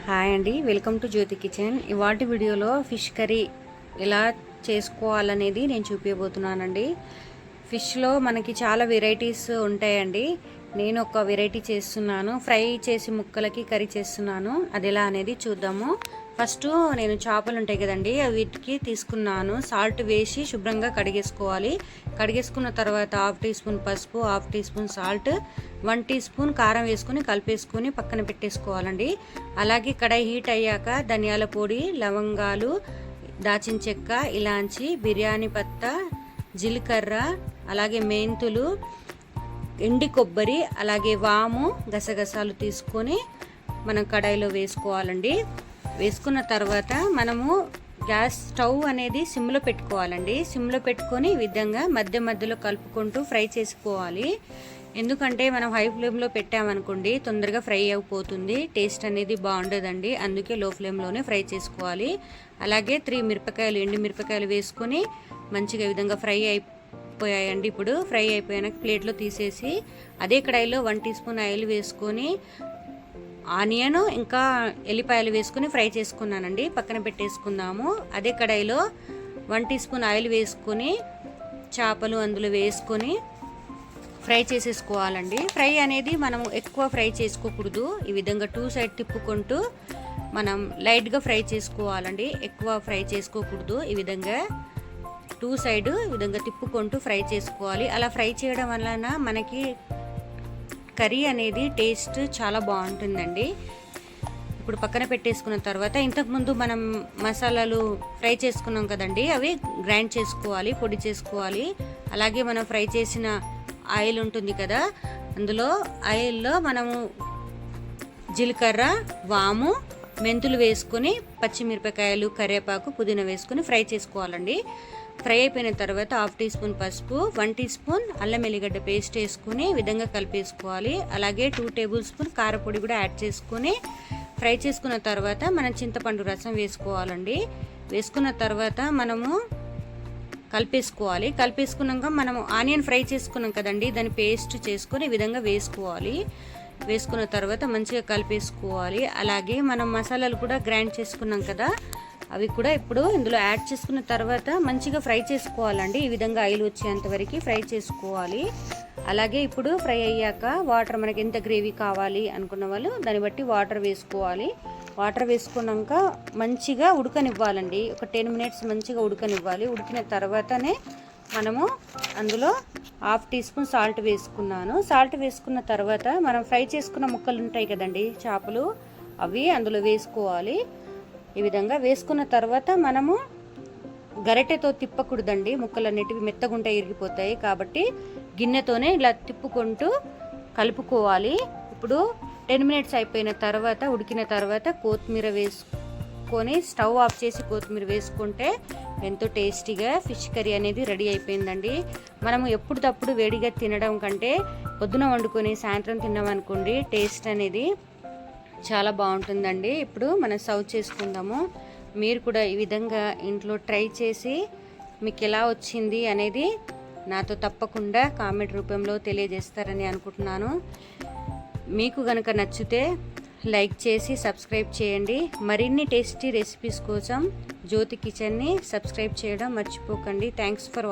Hi అండి, welcome to Jyothi kitchen. ఇవాటి వీడియోలో ఫిష్ కర్రీ ఎలా చేసుకోవాలనేది నేను చూపించబోతున్నానండి. ఫిష్లో మనకి చాలా వెరైటీస్ ఉంటాయండి. నేను ఒక వెరైటీ చేస్తున్నాను, ఫ్రై చేసి ముక్కలకి కర్రీ చేస్తున్నాను. అది ఎలా అనేది చూద్దాము. ఫస్ట్ నేను చేపలు ఉంటాయి కదండి, వీటికి తీసుకున్నాను. సాల్ట్ వేసి శుభ్రంగా కడిగేసుకోవాలి. కడిగేసుకున్న తర్వాత 1/2 టీ స్పూన్ పసుపు, 1/2 teaspoon salt, 1 teaspoon కారం వేసుకొని కలిపేసుకొని పక్కన పెట్టేసుకోవాలండి. అలాగే కడాయి హీట్ అయ్యాక ధనియాల పొడి, లవంగాలు, దాచిన చెక్క, ఇలాంచి, బిర్యానీ పత్తా, జీలకర్ర, అలాగే మెంతులు, ఎండి కొబ్బరి, అలాగే వాము, గసగసాలు తీసుకొని మనం కడాయిలో వేసుకోవాలండి. వేసుకున్న తర్వాత మనము గ్యాస్ స్టవ్ అనేది సిమ్లో పెట్టుకోవాలండి. సిమ్లో పెట్టుకొని ఈ విధంగా మధ్య మధ్యలో కలుపుకుంటూ ఫ్రై చేసుకోవాలి. ఎందుకంటే మనం హై ఫ్లేమ్లో పెట్టామనుకోండి తొందరగా ఫ్రై అయిపోతుంది, టేస్ట్ అనేది బాగుండదండి. అందుకే లో ఫ్లేమ్లోనే ఫ్రై చేసుకోవాలి. అలాగే 3 మిరపకాయలు, ఎండు మిరపకాయలు వేసుకొని మంచిగా ఈ విధంగా ఫ్రై అయిపోయాయండి. ఇప్పుడు ఫ్రై అయిపోయాక ప్లేట్లో తీసేసి అదే కడాయిలో 1 టీ స్పూన్ ఆయిల్ వేసుకొని ఆనియన్ ఇంకా ఎల్లిపాయలు వేసుకొని ఫ్రై చేసుకున్నానండి. పక్కన పెట్టేసుకుందాము. అదే కడాయిలో 1 టీ స్పూన్ ఆయిల్ వేసుకొని చేపలు అందులో వేసుకొని ఫ్రై చేసేసుకోవాలండి. ఫ్రై అనేది మనం ఎక్కువ ఫ్రై చేసుకోకూడదు. ఈ విధంగా 2 సైడ్ తిప్పుకుంటూ మనం లైట్గా ఫ్రై చేసుకోవాలండి, ఎక్కువ ఫ్రై చేసుకోకూడదు. ఈ విధంగా 2 సైడ్ ఈ విధంగా తిప్పుకుంటూ ఫ్రై చేసుకోవాలి. అలా ఫ్రై చేయడం వలన మనకి కర్రీ అనేది టేస్ట్ చాలా బాగుంటుందండి. ఇప్పుడు పక్కన పెట్టేసుకున్న తర్వాత ఇంతకుముందు మనం మసాలాలు ఫ్రై చేసుకున్నాం కదండి, అవి గ్రైండ్ చేసుకోవాలి, పొడి చేసుకోవాలి. అలాగే మనం ఫ్రై చేసిన ఆయిల్ ఉంటుంది కదా, అందులో ఆయిల్లో మనము జీలకర్ర, వాము, మెంతులు వేసుకొని పచ్చిమిరపకాయలు, కరివేపాకు, పుదీనా వేసుకొని ఫ్రై చేసుకోవాలండి. ఫ్రై అయిపోయిన తర్వాత 1/2 టీ స్పూన్ పసుపు, 1 టీ స్పూన్ అల్లం ఎల్లిగడ్డ పేస్ట్ వేసుకుని విధంగా కలిపేసుకోవాలి. అలాగే 2 టేబుల్ స్పూన్ కారపొడి కూడా యాడ్ చేసుకొని ఫ్రై చేసుకున్న తర్వాత మనం చింతపండు రసం వేసుకోవాలండి. వేసుకున్న తర్వాత మనము కలిపేసుకోవాలి. కలిపేసుకున్నాక మనము ఆనియన్ ఫ్రై చేసుకున్నాం కదండి, దాన్ని పేస్ట్ చేసుకొని ఈ విధంగా వేసుకోవాలి. వేసుకున్న తర్వాత మంచిగా కలిపేసుకోవాలి. అలాగే మనం మసాలాలు కూడా గ్రైండ్ చేసుకున్నాం కదా, అవి కూడా ఇప్పుడు ఇందులో యాడ్ చేసుకున్న తర్వాత మంచిగా ఫ్రై చేసుకోవాలండి. ఈ విధంగా ఆయిల్ వచ్చేంత వరకు ఫ్రై చేసుకోవాలి. అలాగే ఇప్పుడు ఫ్రై అయ్యాక వాటర్ మనకి ఎంత గ్రేవీ కావాలి అనుకున్న వాళ్ళు దాన్ని బట్టి వాటర్ వేసుకోవాలి. వాటర్ వేసుకున్నాక మంచిగా ఉడకనివ్వాలండి. ఒక 10 మినిట్స్ మంచిగా ఉడకనివ్వాలి. ఉడికిన తర్వాతనే మనము అందులో 1/2 టీ స్పూన్ సాల్ట్ వేసుకున్నాను. సాల్ట్ వేసుకున్న తర్వాత మనం ఫ్రై చేసుకున్న ముక్కలు ఉంటాయి కదండి, చేపలు, అవి అందులో వేసుకోవాలి. ఈ విధంగా వేసుకున్న తర్వాత మనము గరిటెతో తిప్పకూడదండి, ముక్కలన్నిటివి మెత్తగుంటాయి, ఇరిగిపోతాయి. కాబట్టి గిన్నెతోనే ఇలా తిప్పుకుంటూ కలుపుకోవాలి. ఇప్పుడు 10 మినిట్స్ అయిపోయిన తర్వాత, ఉడికిన తర్వాత కొత్తిమీర వేసుకొని స్టవ్ ఆఫ్ చేసి కొత్తిమీర వేసుకుంటే ఎంతో టేస్టీగా ఫిష్ కర్రీ అనేది రెడీ అయిపోయిందండి. మనము ఎప్పుడప్పుడు వేడిగా తినడం కంటే పొద్దున వండుకొని సాయంత్రం తిన్నామనుకోండి టేస్ట్ అనేది చాలా బాగుంటుందండి. ఇప్పుడు మనం సర్వ్ చేసుకుందాము. మీరు కూడా ఈ విధంగా ఇంట్లో ట్రై చేసి మీకు ఎలా వచ్చింది అనేది నాతో తప్పకుండా కామెంట్ రూపంలో తెలియజేస్తారని అనుకుంటున్నాను. మీకు కనుక నచ్చితే లైక్ చేసి సబ్స్క్రైబ్ చేయండి. మరిన్ని టేస్టీ రెసిపీస్ కోసం జ్యోతి కిచెన్ని సబ్స్క్రైబ్ చేయడం మర్చిపోకండి. Thanks for